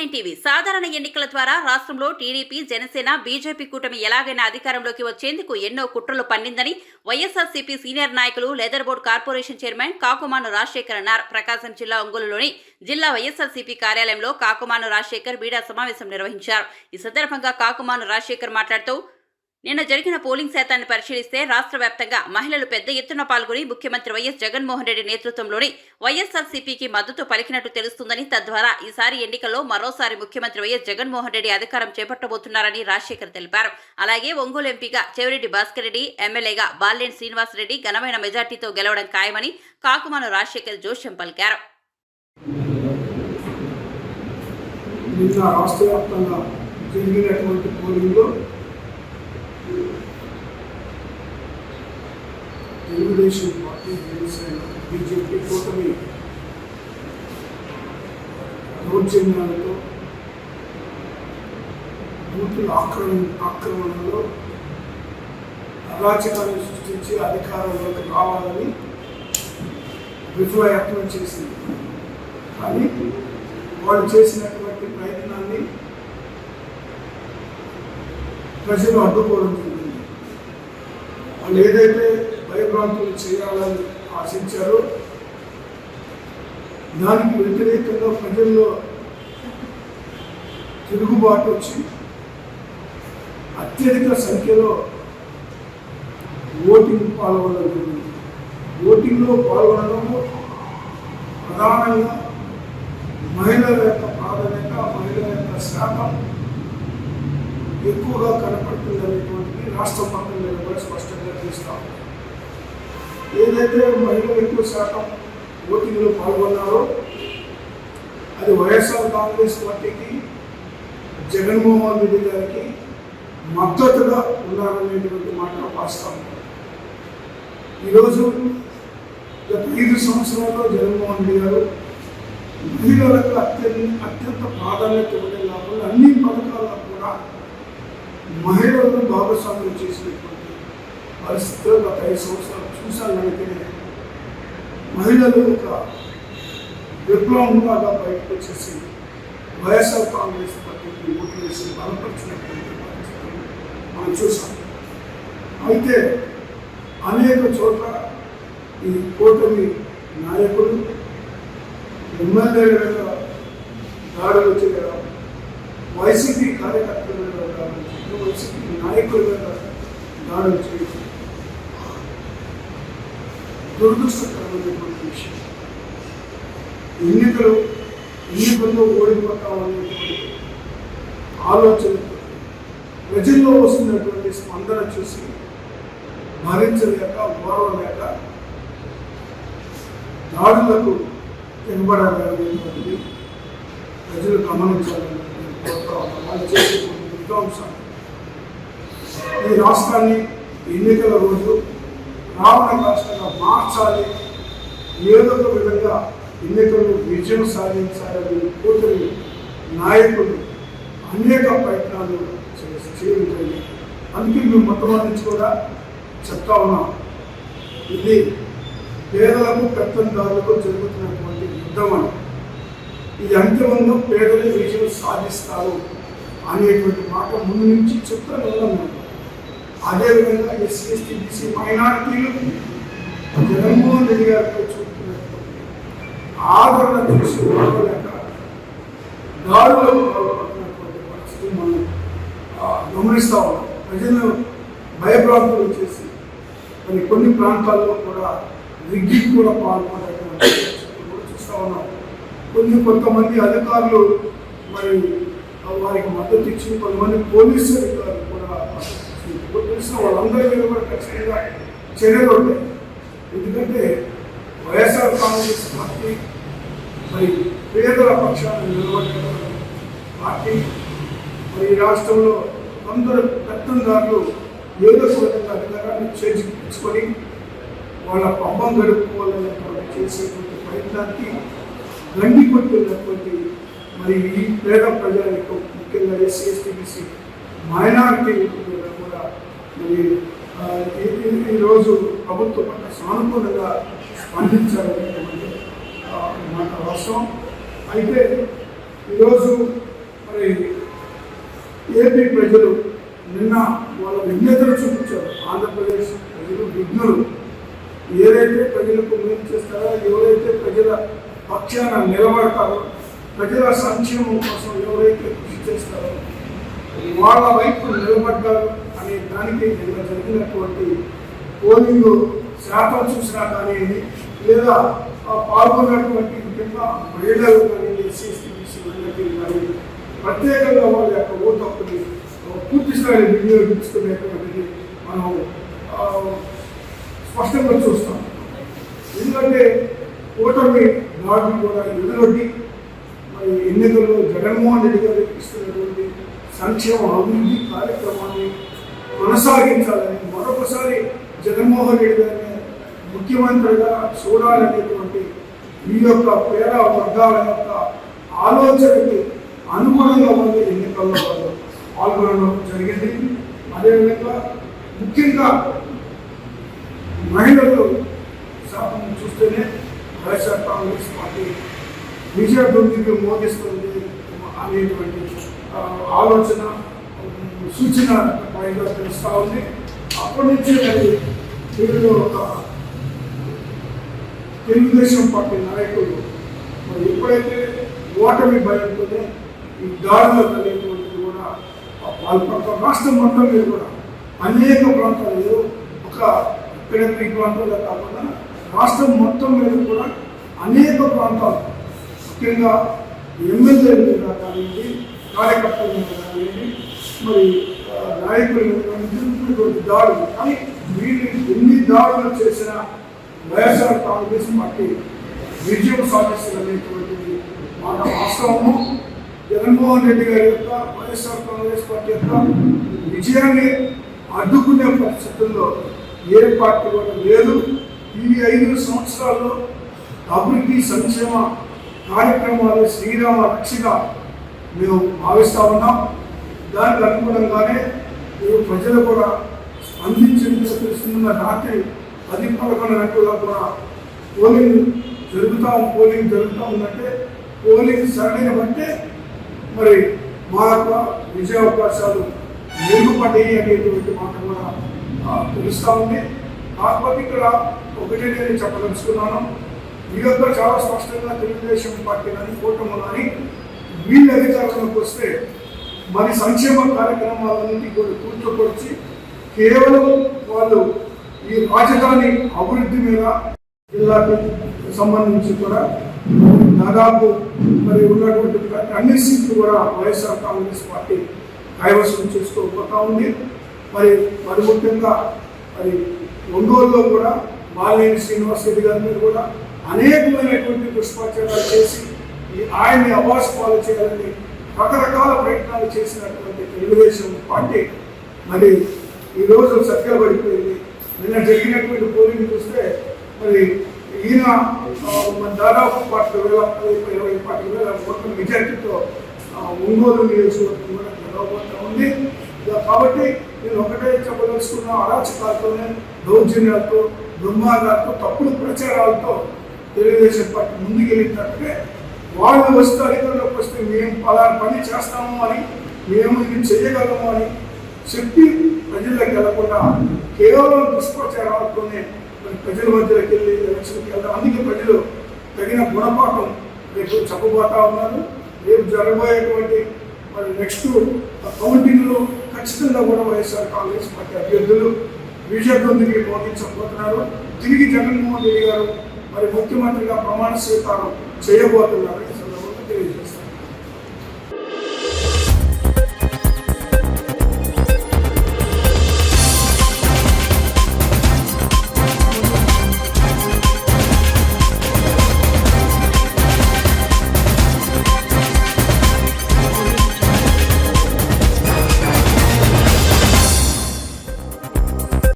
Nine TV సాధారణ ఎన్నికల ద్వారా రాష్ట్రంలో టీడీపీ జనసేన బీజేపీ కూటమి ఎలాగైనా అధికారంలోకి వచ్చేందుకు ఎన్నో కుట్రలు పన్నిందని వైఎస్ఆర్సీపీ సీనియర్ నాయకులు leather board corporation chairman Kakumanu Rajasekhar అన్నారు. ప్రకాశం జిల్లా ఒంగోలులోని జిల్లా వైఎస్ఆర్సీపీ కార్యాలయంలో కాకుమాను రాజశేఖర్ మీడియా సమావేశం నిర్వహించారు. ఈ సందర్భంగా కాకుమాను రాజశేఖర్ మాట్లాడుతూ నిన్న జరిగిన పోలింగ్ శాతాన్ని పరిశీలిస్తే రాష్ట్ర వ్యాప్తంగా మహిళలు పెద్ద ఎత్తున పాల్గొని ముఖ్యమంత్రి వైఎస్ జగన్మోహన్ రెడ్డి నేతృత్వంలోని వైఎస్ఆర్సీపీకి మద్దతు పలికినట్టు తెలుస్తుందని, తద్వారా ఈసారి ఎన్నికల్లో మరోసారి ముఖ్యమంత్రి వైఎస్ జగన్మోహన్ రెడ్డి అధికారం చేపట్టబోతున్నారని రాజశేఖర్ తెలిపారు. అలాగే ఒంగోలు ఎంపీగా చెవిరెడ్డి భాస్కర్ రెడ్డి, ఎమ్మెల్యేగా బాలినేని శ్రీనివాసరెడ్డి ఘనమైన మెజార్టీతో గెలవడం ఖాయమని కాకుమాను రాజశేఖర్ జోష్యం పలికారు. తెలుగుదేశం పార్టీ, జనసేన, బీజేపీ కూటమి దౌర్జన్యాలతో బూతుల ఆక్రమణలో అరాచకాన్ని సృష్టించి అధికారంలోకి రావాలని విఫలయత్నం చేసింది. కానీ వాళ్ళు చేసినటువంటి ప్రయత్నాన్ని ప్రజలు అడ్డుకోవడం జరిగింది. వాళ్ళు ఏదైతే భయభ్రాంతులు చేయాలని ఆశించారో దానికి వ్యతిరేకంగా ప్రజల్లో తిరుగుబాటు వచ్చి అత్యధిక సంఖ్యలో ఓటింగ్ పాల్గొనడం జరిగింది. ఓటింగ్లో పాల్గొనడంలో ప్రధానంగా మహిళల యొక్క ప్రాధాన్యత, మహిళల యొక్క శాతం ఎక్కువగా కనపడుతుంది అనేటువంటిది రాష్ట్ర మొత్తంలో కూడా స్పష్టంగా చూస్తాం. ఏదైతే మహిళలు ఎక్కువ శాతం ఓటింగ్లో పాల్గొన్నారో అది వైఎస్ఆర్ కాంగ్రెస్ పార్టీకి, జగన్మోహన్ రెడ్డి గారికి మద్దతుగా ఉన్నారనేటువంటి మాట వాస్తవం. ఈరోజు గత 5 సంవత్సరాల్లో జగన్మోహన్ రెడ్డి గారు మహిళలకు అత్యంత ప్రాధాన్యత ఇవ్వడం కాకుండా అన్ని పథకాల్లో కూడా మహిళలను భాగస్వామ్యం చేసినటువంటి పరిస్థితుల్లో గత 5 సంవత్సరాలు చూసానంటే మహిళలు ఒక విప్లవంలాగా బయటకు వచ్చేసి వైఎస్ఆర్ కాంగ్రెస్ పార్టీకి ఓట్లు వేసి బలపరిచినటువంటి పరిస్థితులు మనం చూసాం. అయితే అనేక చోట్ల ఈ కూటమి నాయకులు ఎమ్మెల్యేల మీద దాడులు చేయడం, వైసీపీ కార్యకర్తల మీద దాడులు చేయడం, వైసీపీ నాయకుల మీద దాడులు చేయడం దురదృష్టకరమైనటువంటి విషయం. ఎన్నికల్లో ఓడిపోతామనేటువంటి ఆలోచన ప్రజల్లో వస్తున్నటువంటి స్పందన చూసి భరించలేక, ఓర్వలేక దాడులకు తెగబడాలనేటువంటిది ప్రజలు గమనించాలని కోరుతా ఉన్నాం. వాళ్ళు చేసేటువంటి విధ్వంసం ఈ రాష్ట్రాన్ని ఎన్నికల రోజు రావణ రాష్ట్రంగా మార్చాలి, ఏదో ఒక విధంగా ఎన్నికలు విజయం సాధించాలని కూటమి నాయకులు అనేక ప్రయత్నాలు చేయడం జరిగింది. అందుకే మేము మొట్టమొదటి కూడా చెప్తా ఉన్నాం, ఇది పేదలకు పెత్తందారులకు జరుగుతున్నటువంటి యుద్ధం అని. ఇది అంతిమంగా పేదలు విజయం సాధిస్తారు అనేటువంటి మాట ముందు నుంచి చెప్తాను ఉన్నాం. అదేవిధంగా ఎస్సీ, ఎస్టీ, బీసీ మైనారిటీలు జగన్మోహన్ రెడ్డి గారితో చూపుతున్నటువంటి ఆదరణ చూసి ఓడలేక దాడులకు పాల్పడుతున్నటువంటి పరిస్థితి మనం గమనిస్తూ ఉన్నాం. ప్రజలను భయభ్రాంతులు చేసి కొన్ని ప్రాంతాల్లో కూడా రిగ్గింగ్ కూడా పాల్పడేటువంటి కూడా చూస్తూ ఉన్నాం. కొంతమంది అధికారులు మరి వారికి మద్దతు ఇచ్చి, కొంతమంది పోలీసు అధికారులు కూడా తెలిసిన వాళ్ళందరి మీద కూడా ఖచ్చితంగా చర్యలు ఉంటాయి. ఎందుకంటే వైఎస్ఆర్ కాంగ్రెస్ పార్టీ మరి పేదల పక్షాన్ని నిలబడే పార్టీ. మరి ఈ రాష్ట్రంలో కొందరు పెత్తందారులు ఏదో విధంగా అధికారాన్ని చేర్చుకొని వాళ్ళ పంపం గడుపుకోవాలనేటువంటి చేసేటువంటి ప్రయత్నానికి గండి కొట్టినటువంటి మరి ఈ పేద ప్రజలకు, ముఖ్యంగా ఎస్సీ, ఎస్టీ, బీసీ మైనారిటీ కూడా మరి ఈరోజు ప్రభుత్వం పట్ల సానుకూలంగా స్పందించాలనేటువంటి మాట వాస్తవం. అయితే ఈరోజు ఏపీ ప్రజలు నిన్న వాళ్ళ విజ్ఞతను చూపించారు. ఆంధ్రప్రదేశ్ ప్రజలు విఘ్నులు. ఏదైతే ప్రజలకు మేలు చేస్తారో, ఎవరైతే ప్రజల పక్షాన నిలబడతారో, ప్రజల సంక్షేమం కోసం ఎవరైతే కృషి చేస్తారో వాళ్ళ వైపు నిలబడ్డారు అనే దానికి నిన్న జరిగినటువంటి పోలింగ్ శాతం చూసినా కానివ్వండి, లేదా పాల్గొన్నటువంటి ముఖ్యంగా మహిళలు కానీ, ఎస్సీ కానీ ప్రత్యేకంగా వాళ్ళ యొక్క ఓటు హక్కుని పూర్తి స్థాయిలో వినియోగించుకునేటువంటిది మనం స్పష్టంగా చూస్తాం. ఎందుకంటే కూటమి దాడిని కూడా ఎదురొడ్డి మరి ఎన్నికల్లో జగన్మోహన్ రెడ్డి గారు ఇస్తున్నటువంటి సంక్షేమ అభివృద్ధి కార్యక్రమాన్ని కొనసాగించాలని, మరొకసారి జగన్మోహన్ రెడ్డి గారిని ముఖ్యమంత్రిగా చూడాలనేటువంటి ఈ యొక్క పేద వర్గాల యొక్క ఆలోచనకి అనుగుణంగా ఉన్న ఎన్నికల్లో వాళ్ళు పాల్గొనడం జరిగింది. అదేవిధంగా ముఖ్యంగా మహిళలు శాతం చూస్తేనే వైఎస్ఆర్ కాంగ్రెస్ పార్టీ విజయదుందికి మోగిస్తుంది అనేటువంటి ఆలోచన సూచన పైగా తెలుస్తూ ఉంది. అప్పటి నుంచి మరి వీళ్ళు ఒక తెలుగుదేశం పార్టీ నాయకులు మరి ఎప్పుడైతే ఓటమి భయంతోనే ఈ దాడులు కలిగినటువంటిది కూడా పాల్పడతారు. రాష్ట్రం మొత్తం మీద కూడా అనేక ప్రాంతాలు, ఒక ఇక్కడెక్కడ ఈ ప్రాంతాల్లో కాకుండా రాష్ట్రం మొత్తం మీద కూడా అనేక ప్రాంతాలు, ముఖ్యంగా ఎమ్మెల్యేల మీద కానివ్వండి, కార్యకర్తల మీద కానివ్వండి, మరి నాయకుల మీద జరుగుతున్నటువంటి దాడులు. కానీ వీళ్ళు ఎన్ని దాడులు చేసినా వైఎస్ఆర్ కాంగ్రెస్ పార్టీ విజయం సాధిస్తుందనేటువంటిది మాట వాస్తవము. జగన్మోహన్ రెడ్డి గారి యొక్క వైఎస్ఆర్ కాంగ్రెస్ పార్టీ యొక్క విజయాన్ని అడ్డుకునే పరిస్థితుల్లో ఏ పార్టీ కూడా లేదు. ఈ 5 సంవత్సరాల్లో అభివృద్ధి సంక్షేమ కార్యక్రమాలు శ్రీరామ రక్షగా మేము భావిస్తూ ఉన్నాం. దానికి అనుగుణంగానే ప్రజలు కూడా స్పందించిన రాత్రి 10-11 గంటల్లో కూడా పోలింగ్ జరుగుతూ ఉందంటే పోలింగ్ సరళిని బట్టే మరి మా యొక్క విజయ అవకాశాలు మెరుగుపడ్డాయి అనేటువంటి మాట కూడా తెలుస్తూ ఉంది. కాకపోతే ఇక్కడ ఒకటే నేను చెప్పదలుచుకున్నాను, ఈ యొక్క చాలా స్పష్టంగా తెలుగుదేశం పార్టీ కానీ కూటమి కానీ వీళ్ళు అధికారంలోకి వస్తే మరి సంక్షేమ కార్యక్రమాలన్నింటినీ కూడా కూర్చోపరిచి కేవలం వాళ్ళు ఈ రాజధాని అభివృద్ధి మీద జిల్లాకు సంబంధించి కూడా దాదాపు మరి ఉన్నటువంటి అన్ని సీట్లు కూడా వైఎస్ఆర్ కాంగ్రెస్ పార్టీ కైవసం చేసుకోబోతా ఉంది. మరి ముఖ్యంగా మరి ఒంగోలులో కూడా బాలినేని శ్రీనివాస్ రెడ్డి గారి మీద కూడా అనేకమైనటువంటి దుష్ప్రచారాలు చేసి ఆయన్ని అవాస్ పాలు చేయాలని రకరకాల ప్రయత్నాలు చేసినటువంటి తెలుగుదేశం పార్టీ మరి ఈరోజు సత్యపడిపోయింది. నిన్న జరిగినటువంటి పోలింగ్ చూస్తే మరి ఈయన దాదాపు 20,000 ఓట్ల మెజార్టీతో ఒంగోలు నియోజకవర్గం కూడా గెలవబోతూ ఉంది. కాబట్టి నేను ఒకటే చెప్పదలుచుకున్న, అరాచకాలతోనే దౌర్జన్యాలతో దుర్మార్గాలతో తప్పుడు ప్రచారాలతో తెలుగుదేశం పార్టీ ముందుకెళ్ళినట్టుగా వాళ్ళు వస్తే అధికారంలోకి వస్తే మేము పలానా పని చేస్తాము అని, మేము ఇది చేయగలము అని చెప్పి ప్రజల్లోకి వెళ్లకుండా కేవలం దుష్ప్రచారాలతోనే ప్రజల మధ్యలోకి వెళ్ళి ఎలక్షన్కి వెళ్తాం. అందుకే ప్రజలు తగిన గుణపాఠం రేపు చెప్పబోతా ఉన్నారు. రేపు జరగబోయేటువంటి మరి నెక్స్ట్ కౌంటింగ్లో ఖచ్చితంగా కూడా వైఎస్ఆర్ కాంగ్రెస్ పార్టీ అభ్యర్థులు విజయదుందికి మోగించబోతున్నారు. తిరిగి జగన్మోహన్ రెడ్డి గారు మరి ముఖ్యమంత్రిగా ప్రమాణ స్వీకారం చేయబోతున్నారు. ఈ సందర్భంగా తెలియజేస్తారు.